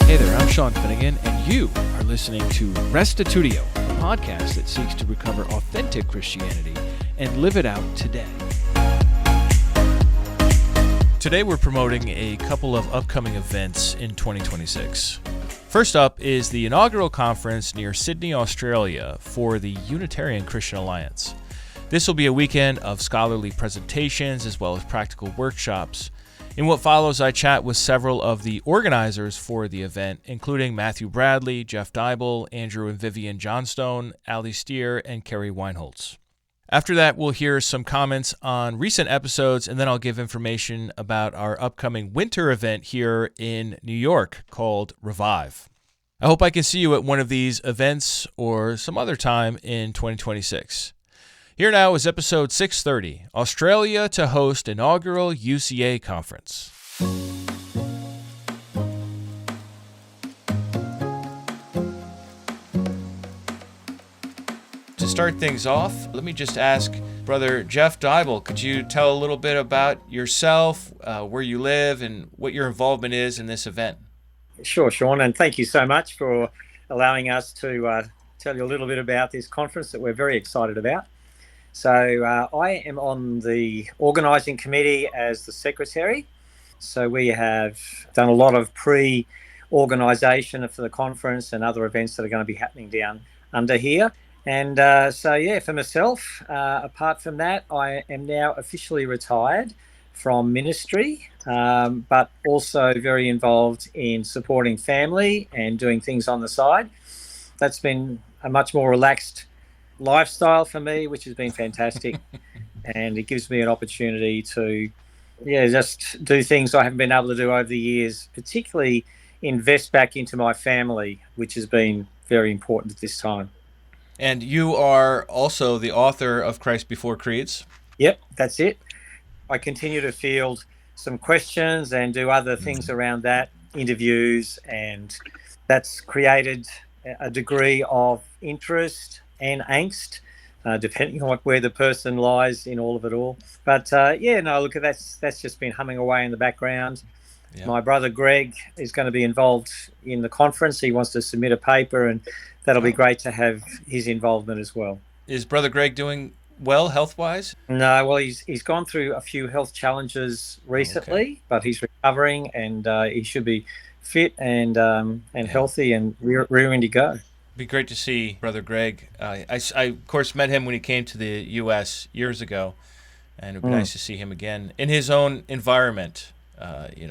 Hey there, I'm Sean Finnegan, and you are listening to Restitutio, a podcast that seeks to recover authentic Christianity and live it out today. Today we're promoting a couple of upcoming events in 2026. First up is the inaugural conference near Sydney, Australia for the Unitarian Christian Alliance. This will be a weekend of scholarly presentations as well as practical workshops. In what follows, I chat with several of the organizers for the event, including Matthew Bradley, Jeff Deuble, Andrew and Vivienne Johnstone, Ali Steer, and Kerry Weinholz. After that, we'll hear some comments on recent episodes, and then I'll give information about our upcoming winter event here in New York called Revive. I hope I can see you at one of these events or some other time in 2026. Here now is episode 630, Australia to host inaugural UCA conference. To start things off, let me just ask Brother Jeff Deuble, could you tell a little bit about yourself, where you live, and what your involvement is in this event? Sure, Sean, and thank you so much for allowing us to tell you a little bit about this conference that we're very excited about. So I am on the organising committee as the secretary. So we have done a lot of pre-organisation for the conference and other events that are going to be happening down under here. And for myself, apart from that, I am now officially retired from ministry, but also very involved in supporting family and doing things on the side. That's been a much more relaxed lifestyle for me, which has been fantastic. And it gives me an opportunity to just do things I haven't been able to do over the years, particularly invest back into my family, which has been very important at this time. And you are also the author of Christ Before Creeds? Yep, that's it. I continue to field some questions and do other things around that, interviews, and that's created a degree of interest and angst, depending on where the person lies in all of it all. But that's just been humming away in the background. Yeah. My brother Greg is going to be involved in the conference. He wants to submit a paper, and that'll be great to have his involvement as well. Is Brother Greg doing well health-wise? No, well, he's gone through a few health challenges recently, but he's recovering, and he should be fit and healthy and rearing to go. Be great to see Brother Greg. I of course met him when he came to the U.S. years ago, and it'd be nice to see him again in his own environment.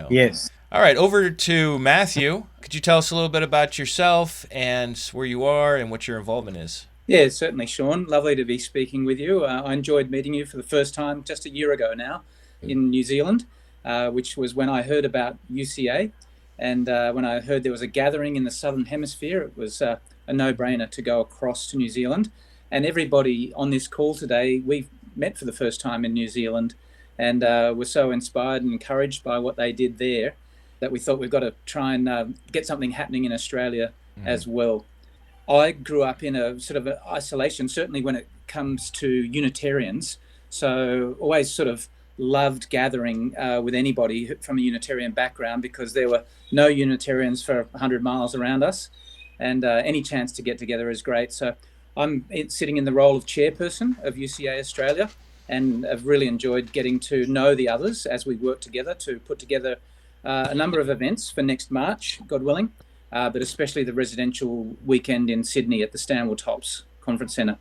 Yes. All right, over to Matthew. Could you tell us a little bit about yourself and where you are and what your involvement is? Yeah, certainly, Sean. Lovely to be speaking with you. I enjoyed meeting you for the first time just a year ago now in New Zealand, which was when I heard about UCA. And when I heard there was a gathering in the Southern Hemisphere, it was a no-brainer to go across to New Zealand. And everybody on this call today, we've met for the first time in New Zealand, and were so inspired and encouraged by what they did there that we thought we've got to try and get something happening in Australia as well. I grew up in a sort of isolation, certainly when it comes to Unitarians. So always sort of loved gathering with anybody from a Unitarian background, because there were no Unitarians for 100 miles around us, and any chance to get together is great. So I'm sitting in the role of chairperson of UCA Australia, and I've really enjoyed getting to know the others as we work together to put together a number of events for next March, God willing, but especially the residential weekend in Sydney at the Stanwell Tops Conference Centre.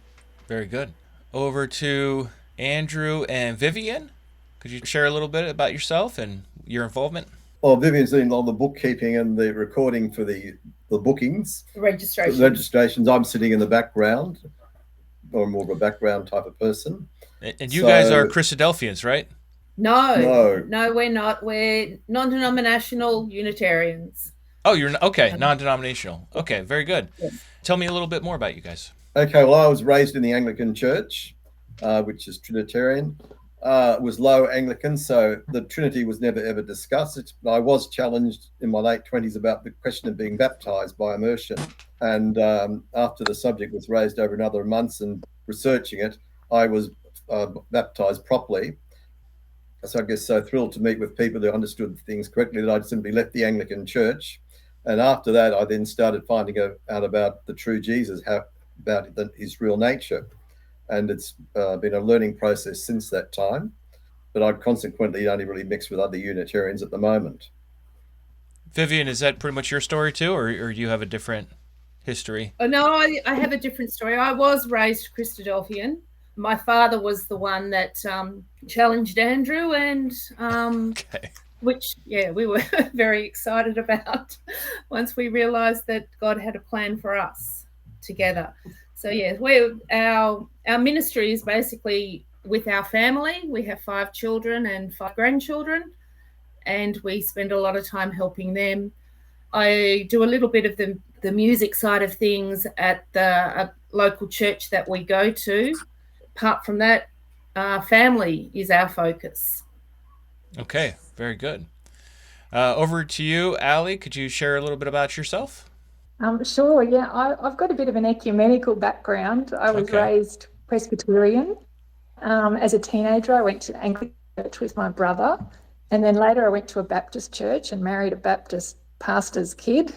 Very good. Over to Andrew and Vivienne. Could you share a little bit about yourself and your involvement? Well, Vivienne's doing all the bookkeeping and the recording for the bookings. Registrations. I'm sitting in the background, or more of a background type of person. And you guys are Christadelphians, right? No, we're not. We're non-denominational Unitarians. Oh, you're okay. Non-denominational. Okay, very good. Yeah. Tell me a little bit more about you guys. Okay, well, I was raised in the Anglican Church, which is Trinitarian. Was low Anglican, so the Trinity was never ever discussed. I was challenged in my late 20s about the question of being baptized by immersion, and after the subject was raised over another months and researching it, I was baptized properly. So I guess so thrilled to meet with people who understood things correctly that I'd simply left the Anglican Church And after that, I then started finding out about the true Jesus, about his real nature. And it's been a learning process since that time. But I consequently only really mix with other Unitarians at the moment. Vivienne, is that pretty much your story too, or do you have a different history? No, I have a different story. I was raised Christadelphian. My father was the one that challenged Andrew, and Okay. which, we were very excited about once we realised that God had a plan for us together. So our ministry is basically with our family. We have 5 children and 5 grandchildren, and we spend a lot of time helping them. I do a little bit of the music side of things at the local church that we go to. Apart from that, family is our focus. Okay, very good. Over to you, Ali. Could you share a little bit about yourself? Sure, yeah. I've got a bit of an ecumenical background. I was raised Presbyterian. As a teenager, I went to Anglican church with my brother, and then later I went to a Baptist church and married a Baptist pastor's kid.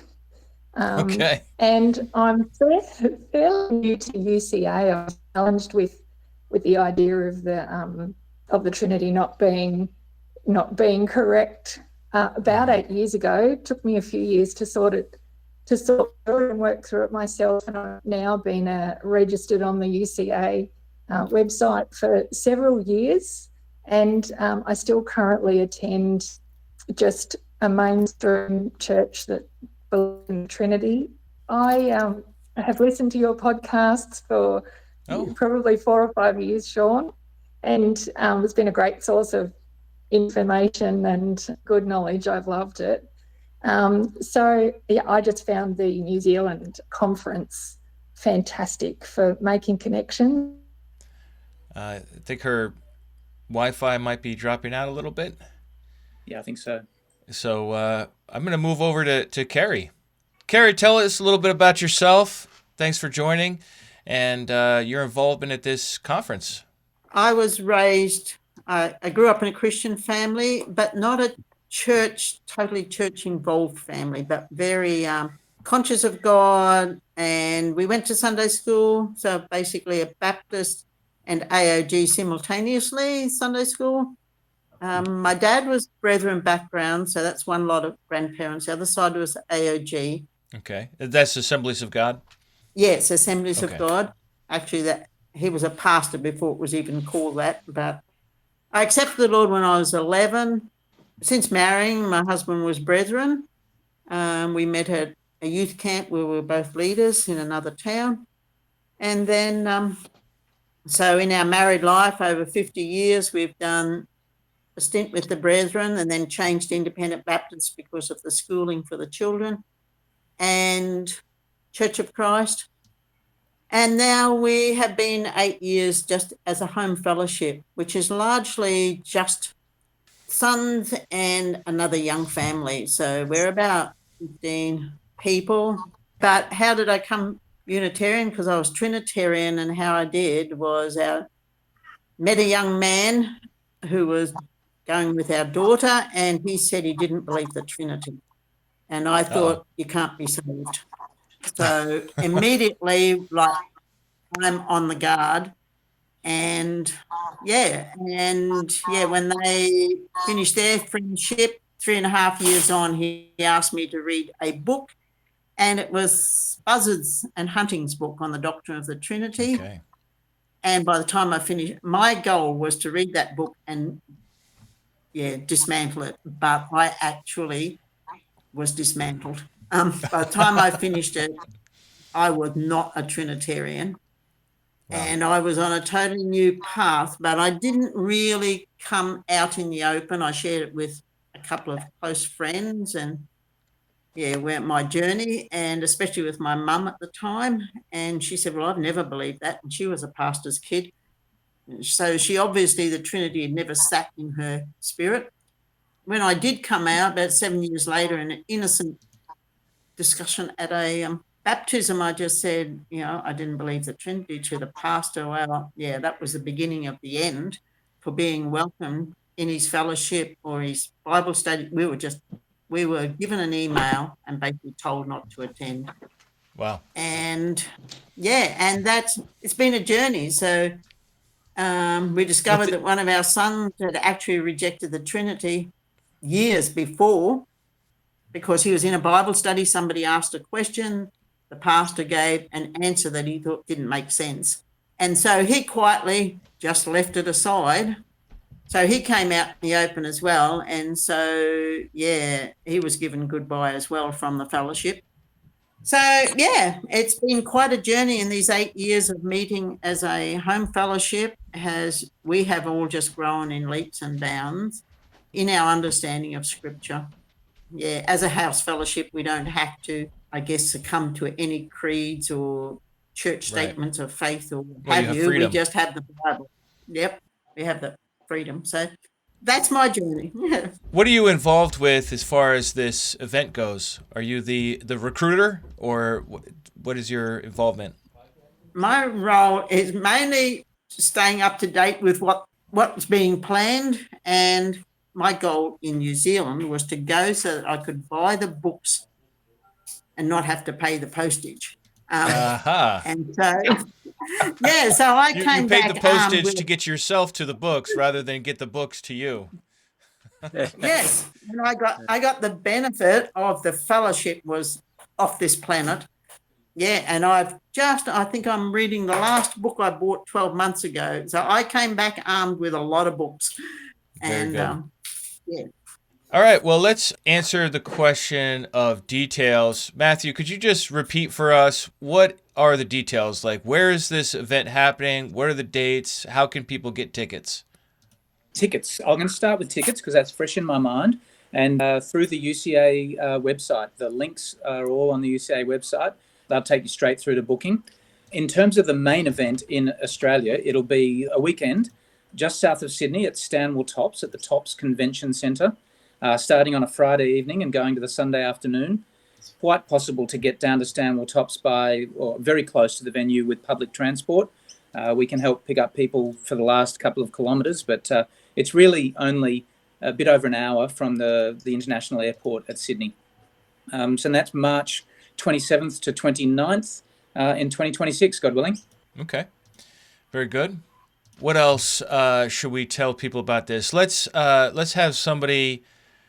And I'm fairly new to UCA. I was challenged with the idea of the Trinity not being correct. About 8 years ago, it took me a few years to sort through it and work through it myself, and I've now been registered on the UCA website for several years, and I still currently attend just a mainstream church that believes in the Trinity. I have listened to your podcasts for probably 4 or 5 years, Sean, and it's been a great source of information and good knowledge. I've loved it. I just found the New Zealand conference fantastic for making connections. I think her Wi-Fi might be dropping out a little bit. Yeah, I think so. So I'm going to move over to Kerry. Kerry, tell us a little bit about yourself. Thanks for joining and your involvement at this conference. I was raised, I grew up in a Christian family, but not a totally church-involved family, but very conscious of God. And we went to Sunday school, so basically a Baptist and AOG simultaneously, Sunday school. My dad was Brethren background, so that's one lot of grandparents. The other side was AOG. Okay. That's Assemblies of God? Yes, Assemblies of God. Actually, that he was a pastor before it was even called that. But I accepted the Lord when I was 11. Since marrying, my husband was Brethren. We met at a youth camp where we were both leaders in another town. And then, so in our married life, over 50 years, we've done a stint with the Brethren and then changed Independent Baptist because of the schooling for the children and Church of Christ. And now we have been 8 years just as a home fellowship, which is largely just sons and another young family. So we're about 15 people. But how did I come Unitarian? Because I was Trinitarian, and how I did was I met a young man who was going with our daughter, and he said he didn't believe the Trinity. And I thought, you can't be saved. So immediately, I'm on the guard. And when they finished their friendship, 3.5 years on, he asked me to read a book, and it was Buzzard's and Hunting's book on the doctrine of the Trinity. Okay. And by the time I finished, my goal was to read that book and dismantle it, but I actually was dismantled. By the time I finished it, I was not a Trinitarian. Wow. And I was on a totally new path, but I didn't really come out in the open. I shared it with a couple of close friends and went my journey, and especially with my mum at the time. And she said, well, I've never believed that. And she was a pastor's kid. So she obviously, the Trinity had never sat in her spirit. When I did come out about 7 years later in an innocent discussion at a baptism, I just said, I didn't believe the Trinity to the pastor. Well, that was the beginning of the end for being welcomed in his fellowship or his Bible study. We were just we were given an email and basically told not to attend. Wow. And it's been a journey. So we discovered that one of our sons had actually rejected the Trinity years before because he was in a Bible study. Somebody asked a question. The pastor gave an answer that he thought didn't make sense. And so he quietly just left it aside. So he came out in the open as well. And so, he was given goodbye as well from the fellowship. So, it's been quite a journey in these 8 years of meeting as a home fellowship. We have all just grown in leaps and bounds in our understanding of Scripture. Yeah, as a house fellowship, we don't have to, I guess, succumb to any creeds or church statements of faith or have you. We just have the Bible. Yep, we have the freedom. So that's my journey. What are you involved with as far as this event goes? Are you the recruiter, or what is your involvement? My role is mainly staying up to date with what's being planned, and my goal in New Zealand was to go so that I could buy the books and not have to pay the postage. And so, so I came back. You paid the postage to get yourself to the books rather than get the books to you. Yes, and I got the benefit of the fellowship was off this planet. Yeah, and I think I'm reading the last book I bought 12 months ago. So I came back armed with a lot of books. Very good. All right, well, let's answer the question of details. Matthew, could you just repeat for us, what are the details? Like, where is this event happening? What are the dates? How can people get tickets? Tickets. I'm going to start with tickets because that's fresh in my mind. And through the UCA website, the links are all on the UCA website. They'll take you straight through to booking. In terms of the main event in Australia, it'll be a weekend just south of Sydney at Stanwell Tops at the Tops Convention Centre. Starting on a Friday evening and going to the Sunday afternoon. It's quite possible to get down to Stanwell Tops very close to the venue with public transport. We can help pick up people for the last couple of kilometres, but it's really only a bit over an hour from the international airport at Sydney. So that's March 27th to 29th in 2026, God willing. Okay, very good. What else should we tell people about this? Let's have somebody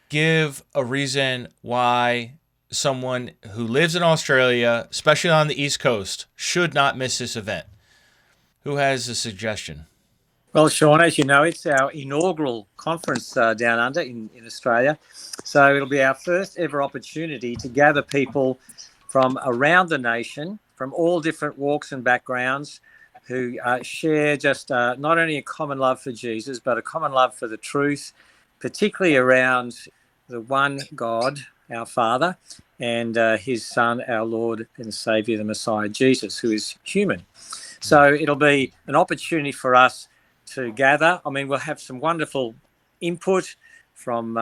give a reason why someone who lives in Australia, especially on the East Coast, should not miss this event. Who has a suggestion? Well, Sean, as you know, it's our inaugural conference down under in Australia. So it'll be our first ever opportunity to gather people from around the nation, from all different walks and backgrounds, who share just not only a common love for Jesus, but a common love for the truth, particularly around the one God, our Father, and his Son, our Lord and Saviour, the Messiah, Jesus, who is human. So it'll be an opportunity for us to gather. I mean, we'll have some wonderful input from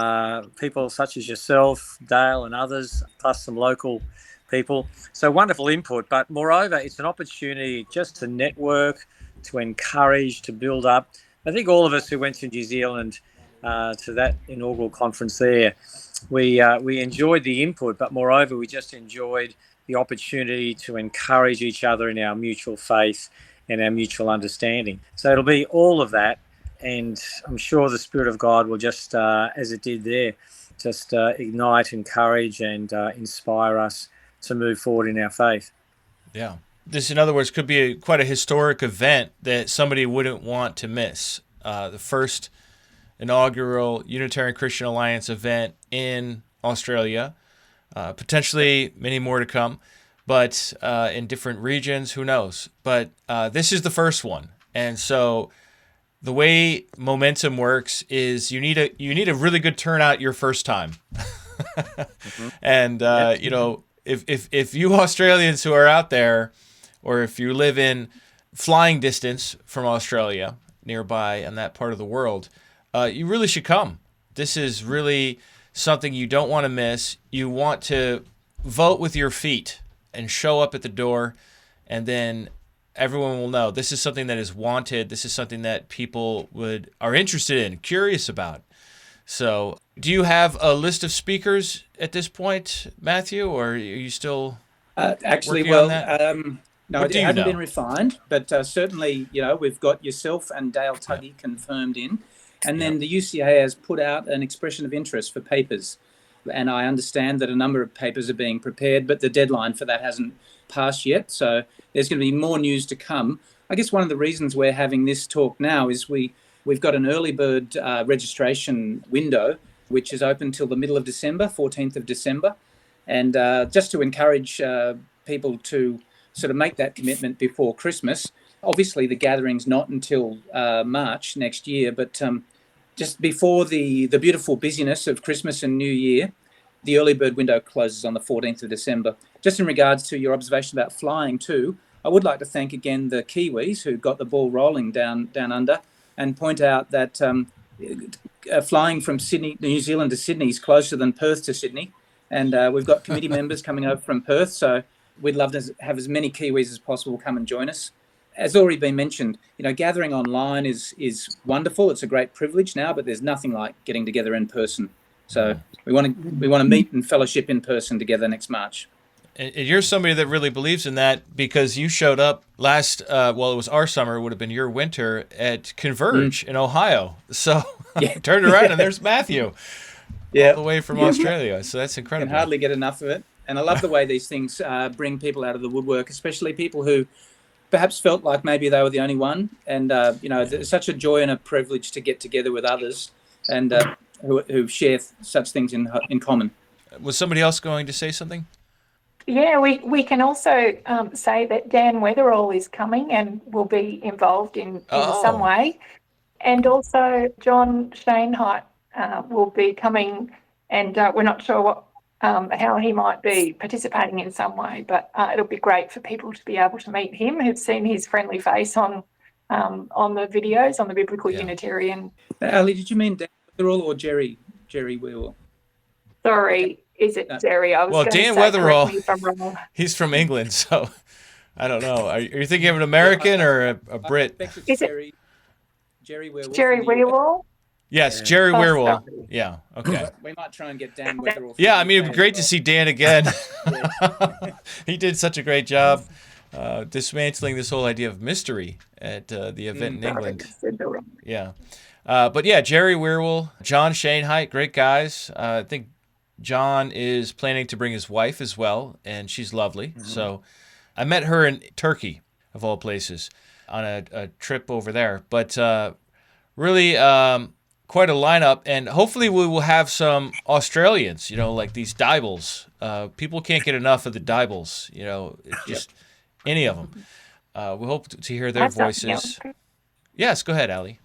people such as yourself, Dale and others, plus some local people. So wonderful input, but moreover, it's an opportunity just to network, to encourage, to build up. I think all of us who went to New Zealand to that inaugural conference there, we enjoyed the input, but moreover, we just enjoyed the opportunity to encourage each other in our mutual faith and our mutual understanding. So it'll be all of that, and I'm sure the Spirit of God will just, as it did there, just ignite, encourage, and inspire us to move forward in our faith. Yeah. This, in other words, could be quite a historic event that somebody wouldn't want to miss. The first inaugural Unitarian Christian Alliance event in Australia, potentially many more to come, but in different regions, who knows? But this is the first one. And so the way momentum works is you need a really good turnout your first time. And, you know, if you Australians who are out there, or if you live in flying distance from Australia, nearby in that part of the world, you really should come. This is really something you don't want to miss. You want to vote with your feet and show up at the door, and then everyone will know this is something that is wanted. This is something that people are interested in, curious about. So, do you have a list of speakers at this point, Matthew, or are you still actually, working well, on that? no, What it do you hasn't know? been refined, but certainly, we've got yourself and Dale Tuggy confirmed in. And then the UCA has put out an expression of interest for papers. And I understand that a number of papers are being prepared, but the deadline for that hasn't passed yet. So there's going to be more news to come. I guess one of the reasons we're having this talk now is we've got an early bird registration window, which is open till the middle of December, 14th of December. And just to encourage people to sort of make that commitment before Christmas. Obviously, the gathering's not until March next year, but just before the beautiful busyness of Christmas and New Year, the early bird window closes on the 14th of December. Just in regards to your observation about flying too, I would like to thank again the Kiwis who got the ball rolling down under, and point out that flying from New Zealand to Sydney is closer than Perth to Sydney. And we've got committee members coming over from Perth, so we'd love to have as many Kiwis as possible come and join us. As already been mentioned, gathering online is wonderful. It's a great privilege now, but there's nothing like getting together in person. So we want to meet and fellowship in person together next March. And you're somebody that really believes in that, because you showed up last, it was our summer, it would have been your winter, at Converge in Ohio. So turned around and there's Matthew all the way from Australia. So that's incredible. Can hardly get enough of it. And I love the way these things bring people out of the woodwork, especially people who perhaps felt like maybe they were the only one. And, it's such a joy and a privilege to get together with others and who share such things in common. Was somebody else going to say something? Yeah, we can also say that Dan Weatherall is coming and will be involved in some way. And also John Schoenheit will be coming, and we're not sure how he might be participating in some way, but it'll be great for people to be able to meet him who've seen his friendly face on the videos on the Biblical Unitarian. Ali, did you mean Dan Weatherall or Jerry Wheel? Sorry, is it Jerry? I was well, going Dan to say, Weatherall, he's from England, so I don't know. Are you thinking of an American or a Brit? Is it Jerry Weirwall? Jerry Weirwall? Yes, Jerry Weirwall. Yeah, okay. We might try and get Dan Weatherall. Yeah, I mean, it'd be great to see Dan again. He did such a great job dismantling this whole idea of mystery at the event in England. Yeah. But yeah, Jerry Weirwall, John Schoenheit, great guys. I think John is planning to bring his wife as well, and she's lovely. Mm-hmm. So I met her in Turkey, of all places, on a trip over there. But really quite a lineup, and hopefully we will have some Australians, like these Deubles. People can't get enough of the Deubles, just any of them. We hope to hear their voices. Yes, go ahead, Ali.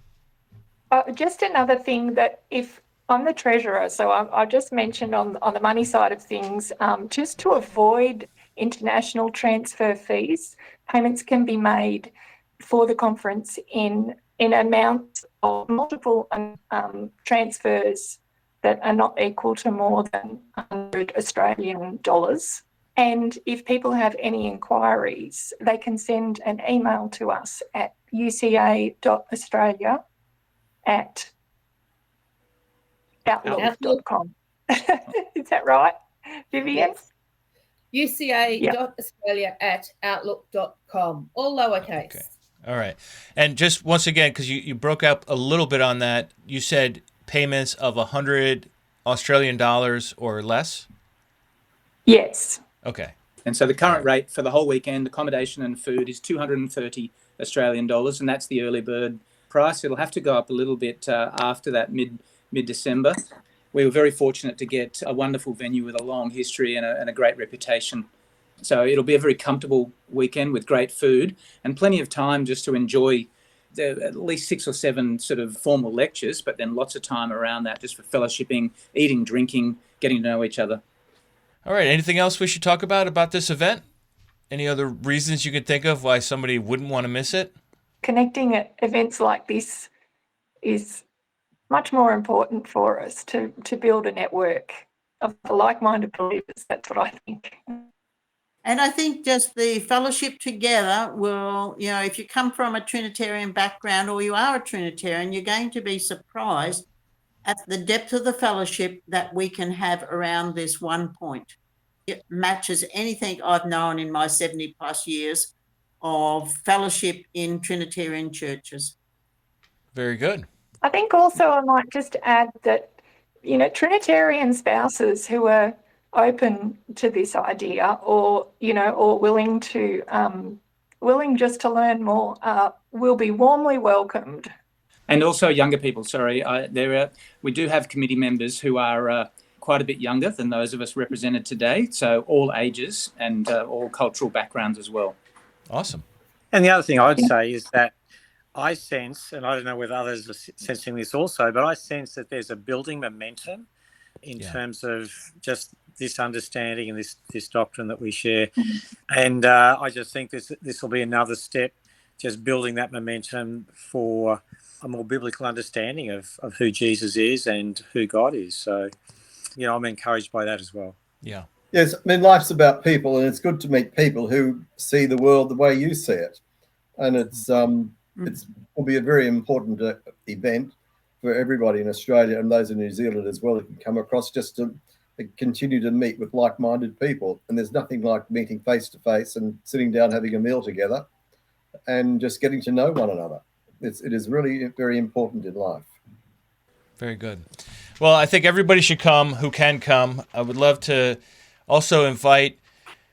Just another thing that if I'm the treasurer, so I just mentioned on the money side of things, just to avoid international transfer fees, payments can be made for the conference in amounts of multiple transfers that are not equal to more than 100 Australian dollars. And if people have any inquiries, they can send an email to us at uca.australia@outlook.com. Is that right, Vivienne? uca.australia@outlook.com, all lowercase. Okay. All right. And just once again, because you broke up a little bit on that, you said payments of 100 Australian dollars or less? Yes. Okay. And so the current rate for the whole weekend, accommodation and food, is 230 Australian dollars, and that's the early bird price. It'll have to go up a little bit after that mid-December. We were very fortunate to get a wonderful venue with a long history and a great reputation. So it'll be a very comfortable weekend with great food and plenty of time just to enjoy at least 6 or 7 sort of formal lectures, but then lots of time around that just for fellowshipping, eating, drinking, getting to know each other. All right. Anything else we should talk about this event? Any other reasons you could think of why somebody wouldn't want to miss it? Connecting at events like this is much more important for us to build a network of like-minded believers. That's what I think. And I think just the fellowship together will, if you come from a Trinitarian background or you are a Trinitarian, you're going to be surprised at the depth of the fellowship that we can have around this one point. It matches anything I've known in my 70 plus years of fellowship in Trinitarian churches. Very good. I think also I might just add that, Trinitarian spouses who are open to this idea or willing just to learn more will be warmly welcomed. And also younger people, we do have committee members who are quite a bit younger than those of us represented today, so all ages and all cultural backgrounds as well. Awesome. And the other thing I'd say is that I sense, and I don't know whether others are sensing this also, but I sense that there's a building momentum in terms of just this understanding and this doctrine that we share. And I just think this will be another step, just building that momentum for a more biblical understanding of who Jesus is and who God is. So, I'm encouraged by that as well. Yeah. Yes, I mean, life's about people, and it's good to meet people who see the world the way you see it. And it will be a very important event for everybody in Australia and those in New Zealand as well, who can come across just to continue to meet with like-minded people. And there's nothing like meeting face-to-face and sitting down having a meal together and just getting to know one another. It is really very important in life. Very good. Well, I think everybody should come who can come. I would love to also invite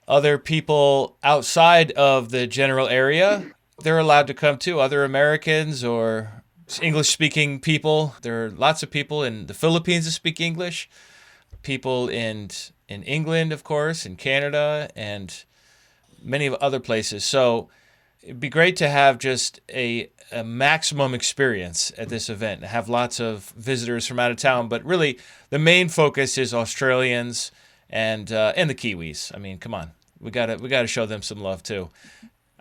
other people outside of the general area. They're allowed to come too, other Americans or English-speaking people. There are lots of people in the Philippines that speak English, people in England, of course, in Canada, and many of other places. So it'd be great to have just a maximum experience at this event, have lots of visitors from out of town. But really, the main focus is Australians and the Kiwis. I mean, come on, we gotta show them some love too.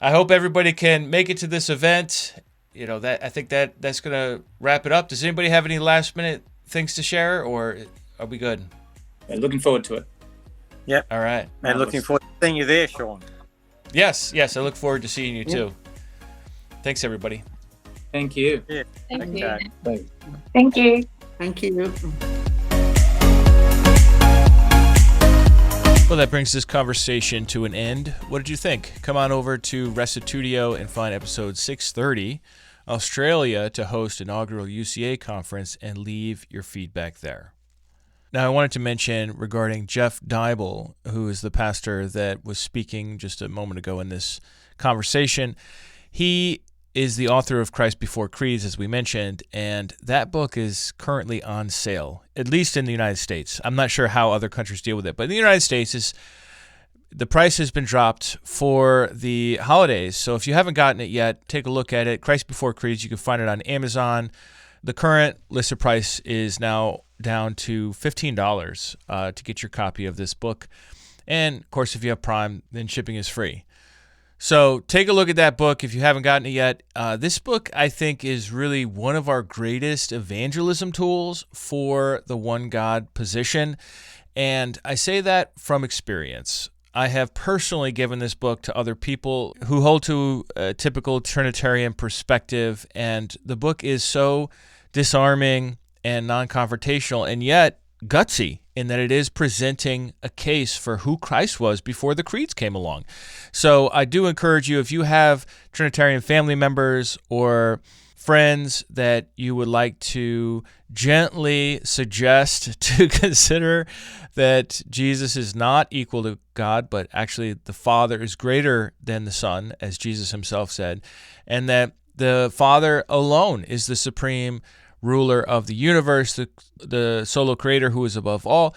I hope everybody can make it to this event. I think that's gonna wrap it up. Does anybody have any last minute things to share, or are we good? Yeah, looking forward to it. Yep. All right. And looking forward to seeing you there, Sean. Yes. I look forward to seeing you too. Thanks, everybody. Thank you. Yeah. Thank you. Thank you. Thank you. Well, that brings this conversation to an end. What did you think? Come on over to Restitutio and find episode 630, Australia to host inaugural UCA conference, and leave your feedback there. Now, I wanted to mention regarding Jeff Deuble, who is the pastor that was speaking just a moment ago in this conversation. He is the author of Christ Before Creeds, as we mentioned, and that book is currently on sale, at least in the United States. I'm not sure how other countries deal with it, but in the United States, the price has been dropped for the holidays. So if you haven't gotten it yet, take a look at it. Christ Before Creeds, you can find it on Amazon. The current listed price is now down to $15 to get your copy of this book. And, of course, if you have Prime, then shipping is free. So take a look at that book if you haven't gotten it yet. This book, I think, is really one of our greatest evangelism tools for the one God position. And I say that from experience. I have personally given this book to other people who hold to a typical Trinitarian perspective, and the book is so disarming and non-confrontational, and yet gutsy in that it is presenting a case for who Christ was before the creeds came along. So I do encourage you, if you have Trinitarian family members or friends that you would like to gently suggest to consider that Jesus is not equal to God, but actually the Father is greater than the Son, as Jesus himself said, and that the Father alone is the supreme ruler of the universe, the solo creator who is above all.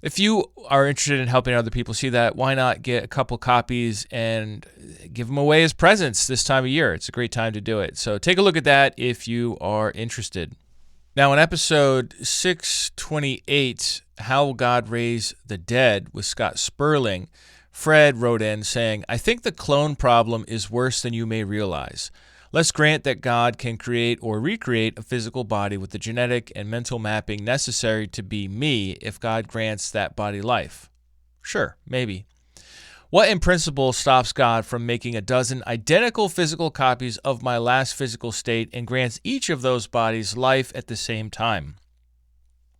If you are interested in helping other people see that, why not get a couple copies and give them away as presents this time of year? It's a great time to do it. So take a look at that if you are interested. Now, in episode 628, How Will God Raise the Dead with Scott Sperling, Fred wrote in saying, I think the clone problem is worse than you may realize. Let's grant that God can create or recreate a physical body with the genetic and mental mapping necessary to be me if God grants that body life. Sure, maybe. What in principle stops God from making a dozen identical physical copies of my last physical state and grants each of those bodies life at the same time?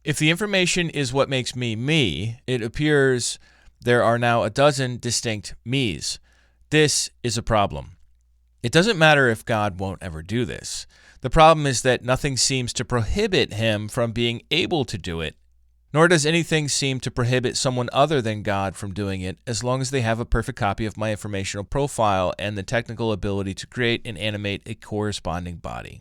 If the information is what makes me me, it appears there are now a dozen distinct me's. This is a problem. It doesn't matter if God won't ever do this. The problem is that nothing seems to prohibit him from being able to do it, nor does anything seem to prohibit someone other than God from doing it, as long as they have a perfect copy of my informational profile and the technical ability to create and animate a corresponding body.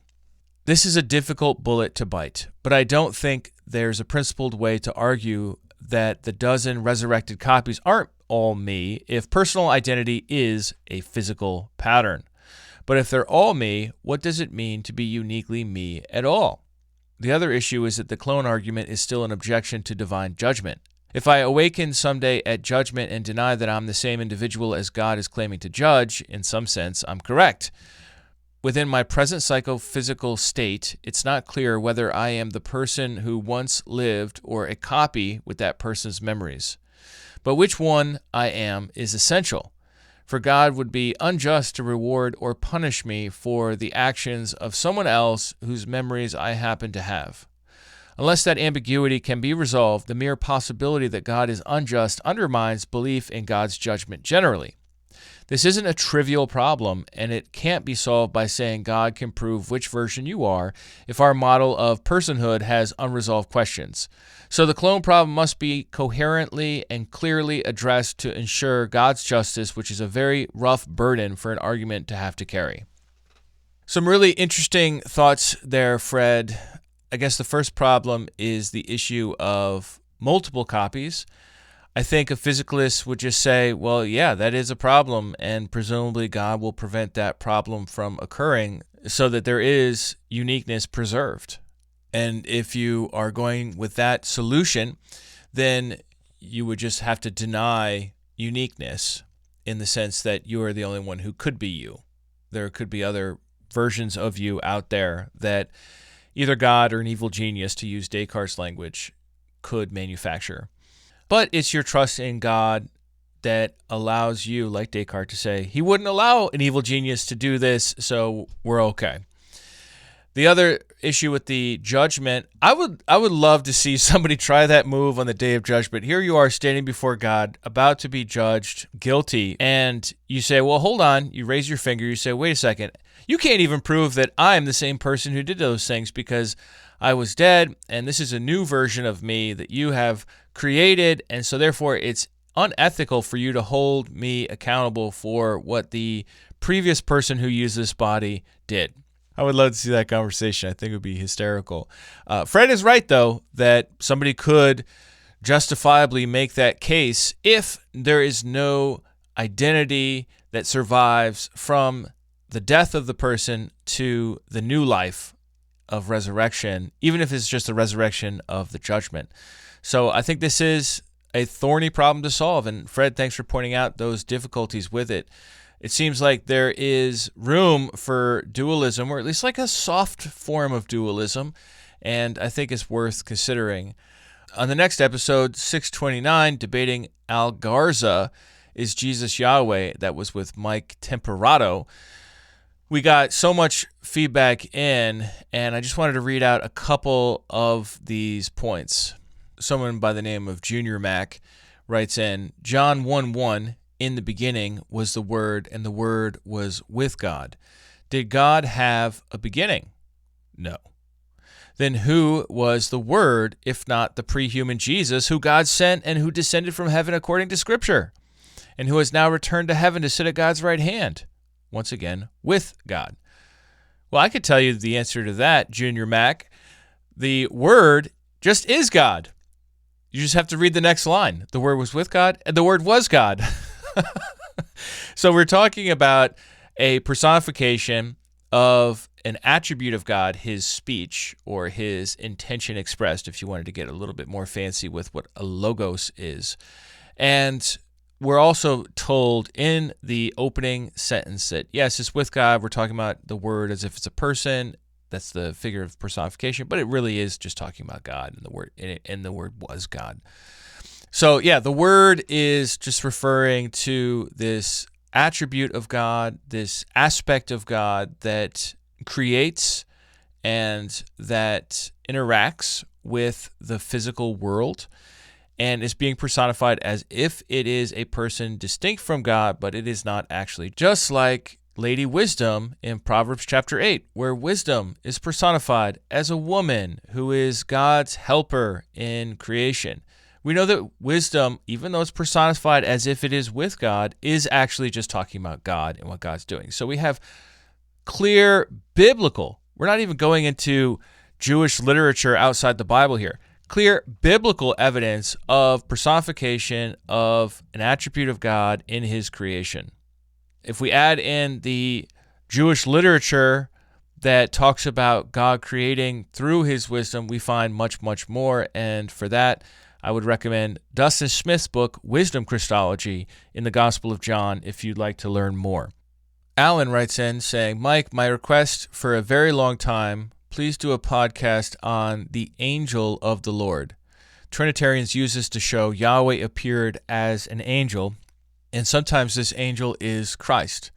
This is a difficult bullet to bite, but I don't think there's a principled way to argue that the dozen resurrected copies aren't all me if personal identity is a physical pattern. But if they're all me, what does it mean to be uniquely me at all? The other issue is that the clone argument is still an objection to divine judgment. If I awaken someday at judgment and deny that I'm the same individual as God is claiming to judge, in some sense, I'm correct. Within my present psychophysical state, it's not clear whether I am the person who once lived or a copy with that person's memories. But which one I am is essential, for God would be unjust to reward or punish me for the actions of someone else whose memories I happen to have. Unless that ambiguity can be resolved, the mere possibility that God is unjust undermines belief in God's judgment generally. This isn't a trivial problem, and it can't be solved by saying God can prove which version you are if our model of personhood has unresolved questions. So the clone problem must be coherently and clearly addressed to ensure God's justice, which is a very rough burden for an argument to have to carry. Some really interesting thoughts there, Fred. I guess the first problem is the issue of multiple copies. I think a physicalist would just say, well, yeah, that is a problem, and presumably God will prevent that problem from occurring so that there is uniqueness preserved. And if you are going with that solution, then you would just have to deny uniqueness in the sense that you are the only one who could be you. There could be other versions of you out there that either God or an evil genius, to use Descartes' language, could manufacture. But it's your trust in God that allows you, like Descartes, to say, he wouldn't allow an evil genius to do this, so we're okay. The other issue with the judgment, I would love to see somebody try that move on the day of judgment. Here you are standing before God, about to be judged, guilty, and you say, well, hold on. You raise your finger. You say, wait a second. You can't even prove that I'm the same person who did those things because I was dead, and this is a new version of me that you have created, and so therefore it's unethical for you to hold me accountable for what the previous person who used this body did. I would love to see that conversation. I think it would be hysterical. Fred is right, though, that somebody could justifiably make that case if there is no identity that survives from the death of the person to the new life of resurrection, even if it's just the resurrection of the judgment. So I think this is a thorny problem to solve. And Fred, thanks for pointing out those difficulties with it. It seems like there is room for dualism, or at least like a soft form of dualism, and I think it's worth considering. On the next episode, 629, debating Al Garza, Is Jesus Yahweh? That was with Mike Temperato. We got so much feedback in, and I just wanted to read out a couple of these points. Someone by the name of Junior Mac writes in, John 1:1, in the beginning was the Word, and the Word was with God. Did God have a beginning? No. Then who was the Word, if not the pre-human Jesus, who God sent and who descended from heaven according to Scripture, and who has now returned to heaven to sit at God's right hand? Once again, with God. Well, I could tell you the answer to that, Junior Mac. The Word just is God. You just have to read the next line. The Word was with God, and the Word was God. So we're talking about a personification of an attribute of God, his speech, or his intention expressed, if you wanted to get a little bit more fancy with what a logos is. And we're also told in the opening sentence that, yes, it's with God. We're talking about the Word as if it's a person. That's the figure of personification, but it really is just talking about God, and the Word was God. So, yeah, the Word is just referring to this attribute of God, this aspect of God that creates and that interacts with the physical world and is being personified as if it is a person distinct from God, but it is not actually. Just like Lady Wisdom in Proverbs chapter 8, where wisdom is personified as a woman who is God's helper in creation. We know that wisdom, even though it's personified as if it is with God, is actually just talking about God and what God's doing. So we have clear biblical, we're not even going into Jewish literature outside the Bible here, clear biblical evidence of personification of an attribute of God in his creation. If we add in the Jewish literature that talks about God creating through his wisdom, we find much, much more. And for that, I would recommend Dustin Smith's book, Wisdom Christology in the Gospel of John, if you'd like to learn more. Alan writes in saying, Mike, my request for a very long time, please do a podcast on the angel of the Lord. Trinitarians use this to show Yahweh appeared as an angel, and sometimes this angel is Christ.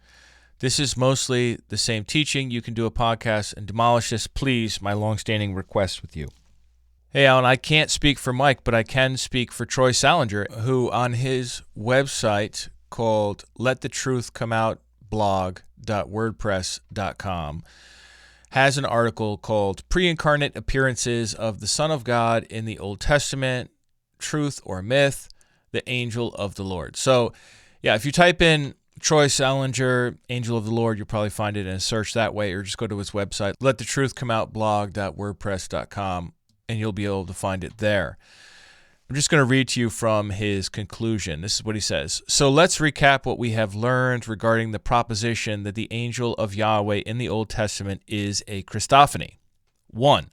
This is mostly the same teaching. You can do a podcast and demolish this. Please, my longstanding request with you. Hey, Alan, I can't speak for Mike, but I can speak for Troy Salinger, who on his website called LetTheTruthComeOutblog.wordpress.com has an article called Pre-Incarnate Appearances of the Son of God in the Old Testament, Truth or Myth, the Angel of the Lord. So, yeah, if you type in Troy Salinger, Angel of the Lord, you'll probably find it in a search that way, or just go to his website, LetTheTruthComeOutblog.wordpress.com, and you'll be able to find it there. I'm just going to read to you from his conclusion. This is what he says. So let's recap what we have learned regarding the proposition that the angel of Yahweh in the Old Testament is a Christophany. 1.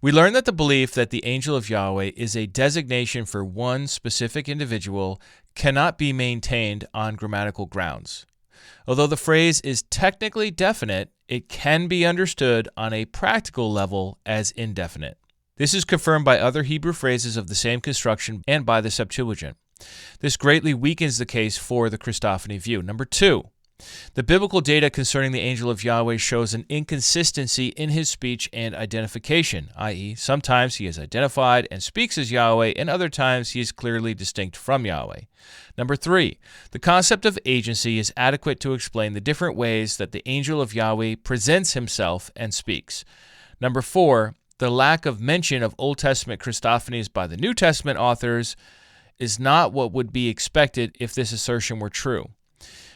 We learned that the belief that the angel of Yahweh is a designation for one specific individual cannot be maintained on grammatical grounds. Although the phrase is technically definite, it can be understood on a practical level as indefinite. This is confirmed by other Hebrew phrases of the same construction and by the Septuagint. This greatly weakens the case for the Christophany view. Number 2, the biblical data concerning the angel of Yahweh shows an inconsistency in his speech and identification, i.e., sometimes he is identified and speaks as Yahweh, and other times he is clearly distinct from Yahweh. Number 3, the concept of agency is adequate to explain the different ways that the angel of Yahweh presents himself and speaks. Number 4, the lack of mention of Old Testament Christophanies by the New Testament authors is not what would be expected if this assertion were true.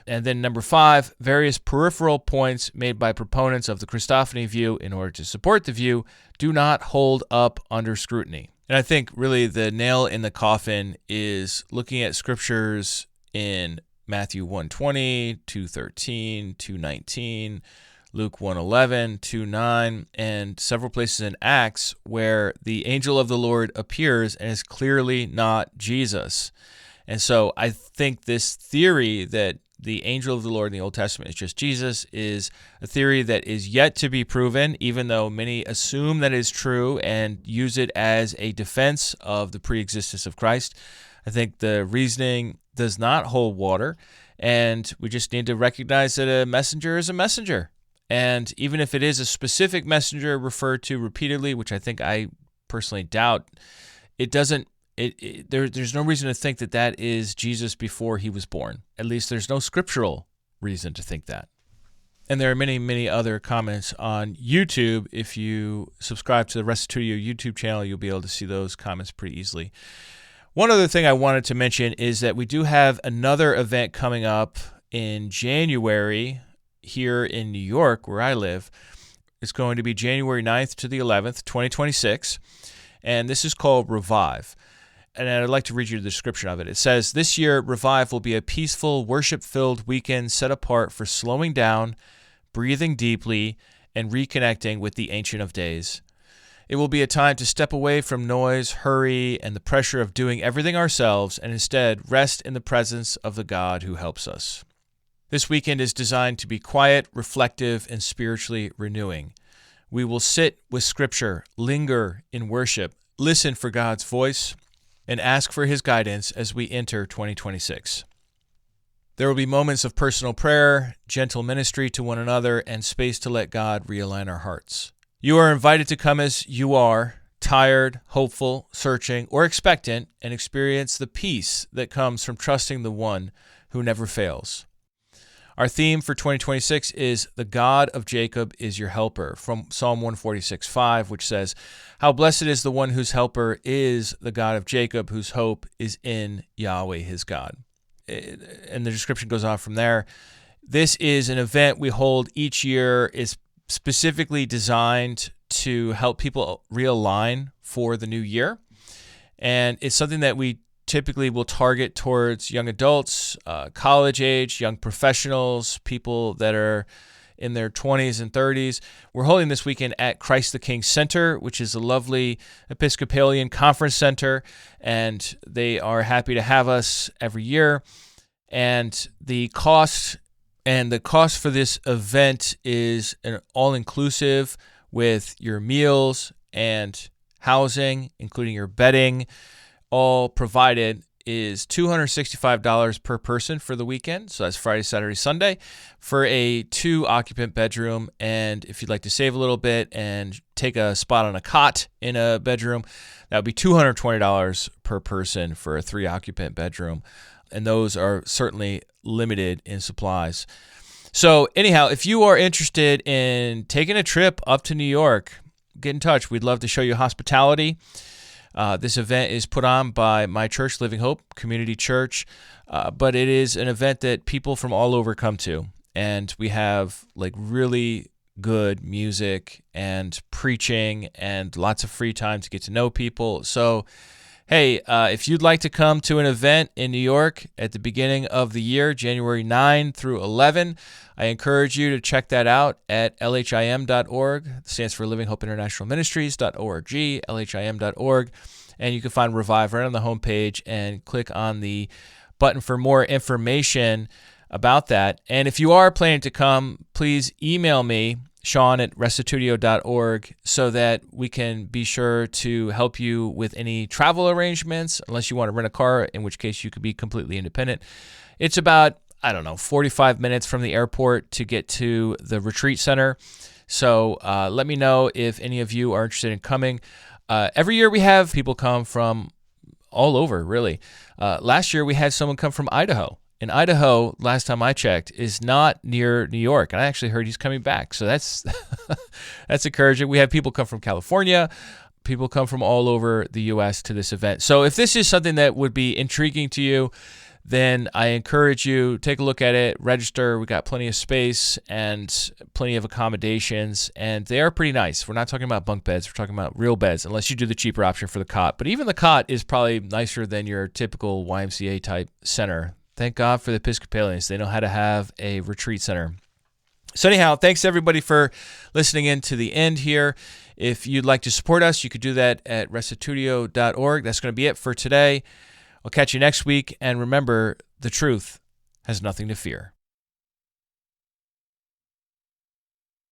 And then number 5, various peripheral points made by proponents of the Christophany view in order to support the view do not hold up under scrutiny. And I think really the nail in the coffin is looking at scriptures in Matthew 1:20, 2:13, 2:19, Luke 1:11, 2:9, and several places in Acts where the angel of the Lord appears and is clearly not Jesus. And so I think this theory that the angel of the Lord in the Old Testament is just Jesus is a theory that is yet to be proven, even though many assume that it is true and use it as a defense of the preexistence of Christ. I think the reasoning does not hold water, and we just need to recognize that a messenger is a messenger. And even if it is a specific messenger referred to repeatedly, which I personally doubt, it doesn't. There's no reason to think that that is Jesus before he was born. At least there's no scriptural reason to think that. And there are many, many other comments on YouTube. If you subscribe to the Restitutio YouTube channel, you'll be able to see those comments pretty easily. One other thing I wanted to mention is that we do have another event coming up in January here in New York, where I live. It's going to be January 9th to the 11th, 2026, and this is called Revive. And I'd like to read you the description of it. It says, this year, Revive will be a peaceful, worship-filled weekend set apart for slowing down, breathing deeply, and reconnecting with the Ancient of Days. It will be a time to step away from noise, hurry, and the pressure of doing everything ourselves, and instead rest in the presence of the God who helps us. This weekend is designed to be quiet, reflective, and spiritually renewing. We will sit with Scripture, linger in worship, listen for God's voice, and ask for his guidance as we enter 2026. There will be moments of personal prayer, gentle ministry to one another, and space to let God realign our hearts. You are invited to come as you are, tired, hopeful, searching, or expectant, and experience the peace that comes from trusting the one who never fails. Our theme for 2026 is "The God of Jacob is your helper," from Psalm 146:5, which says, "How blessed is the one whose helper is the God of Jacob, whose hope is in Yahweh his God." And the description goes on from there. This is an event we hold each year. It's specifically designed to help people realign for the new year. And it's something that we typically will target towards young adults, college age, young professionals, people that are in their 20s and 30s. We're holding this weekend at Christ the King Center, which is a lovely Episcopalian conference center, and they are happy to have us every year. And the cost for this event is an all-inclusive with your meals and housing, including your bedding, all provided, is $265 per person for the weekend. So that's Friday, Saturday, Sunday, for a 2-occupant bedroom. And if you'd like to save a little bit and take a spot on a cot in a bedroom, that would be $220 per person for a 3-occupant bedroom. And those are certainly limited in supplies. So anyhow, if you are interested in taking a trip up to New York, get in touch. We'd love to show you hospitality. This event is put on by my church, Living Hope Community Church, but it is an event that people from all over come to, and we have like really good music and preaching and lots of free time to get to know people. So, hey, if you'd like to come to an event in New York at the beginning of the year, January 9 through 11, I encourage you to check that out at lhim.org. It stands for Living Hope International Ministries.org, lhim.org. And you can find Revive right on the homepage and click on the button for more information about that. And if you are planning to come, please email me, Sean@restitutio.org, so that we can be sure to help you with any travel arrangements, unless you want to rent a car, in which case you could be completely independent. It's about, 45 minutes from the airport to get to the retreat center. So let me know if any of you are interested in coming. Every year we have people come from all over, really. Last year we had someone come from Idaho. And Idaho, last time I checked, is not near New York. And I actually heard he's coming back. So that's that's encouraging. We have people come from California. People come from all over the U.S. to this event. So if this is something that would be intriguing to you, then I encourage you, take a look at it, register. We got plenty of space and plenty of accommodations, and they are pretty nice. We're not talking about bunk beds. We're talking about real beds, unless you do the cheaper option for the cot. But even the cot is probably nicer than your typical YMCA-type center. Thank God for the Episcopalians. They know how to have a retreat center. So anyhow, thanks everybody for listening in to the end here. If you'd like to support us, you could do that at restitutio.org. That's going to be it for today. I'll catch you next week. And remember, the truth has nothing to fear.